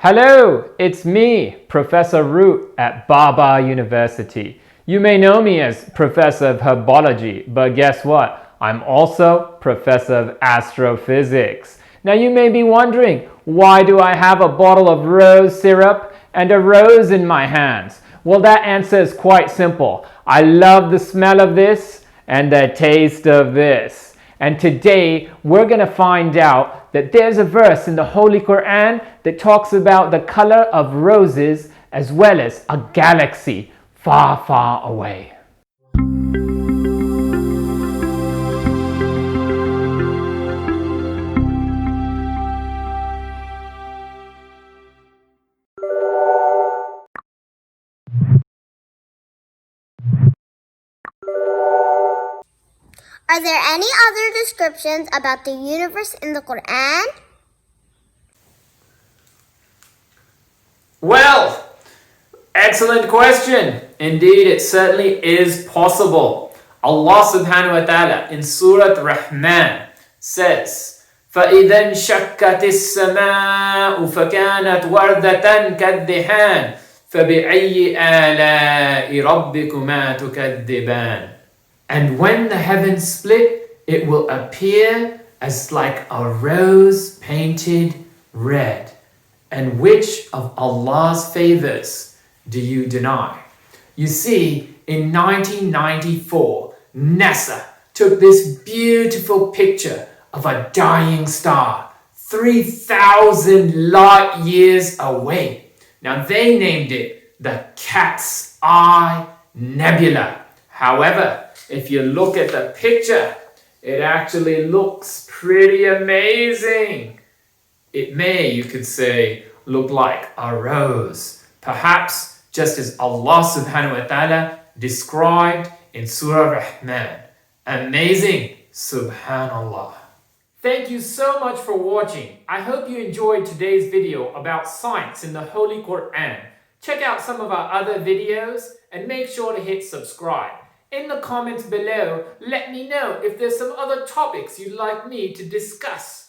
Hello, it's me, Professor Root at Baba University. You may know me as Professor of Herbology, but guess what? I'm also Professor of Astrophysics. Now you may be wondering, why do I have a bottle of rose syrup and a rose in my hands? Well, that answer is quite simple. I love the smell of this and the taste of this. And today we're going to find out that there's a verse in the Holy Quran that talks about the color of roses as well as a galaxy far, far away. Are there any other descriptions about the universe in the Quran? Well, excellent question. Indeed, it certainly is possible. Allah subhanahu wa ta'ala in Surah Ar-Rahman says, فَإِذَا انشَقَّتِ السَّمَاءُ فَكَانَتْ وَرْدَةً كَالدِّهَانِ فَبِأَيِّ آلَاءِ رَبِّكُمَا تُكَذِّبَانِ. And when the heavens split, it will appear as like a rose painted red. And which of Allah's favors do you deny? You see, in 1994, NASA took this beautiful picture of a dying star 3,000 light years away. Now they named it the Cat's Eye Nebula. However, if you look at the picture, it actually looks pretty amazing. It may, you could say, look like a rose. Perhaps just as Allah subhanahu wa ta'ala described in Surah Ar-Rahman. Amazing, subhanallah. Thank you so much for watching. I hope you enjoyed today's video about science in the Holy Quran. Check out some of our other videos and make sure to hit subscribe. In the comments below, let me know if there's some other topics you'd like me to discuss.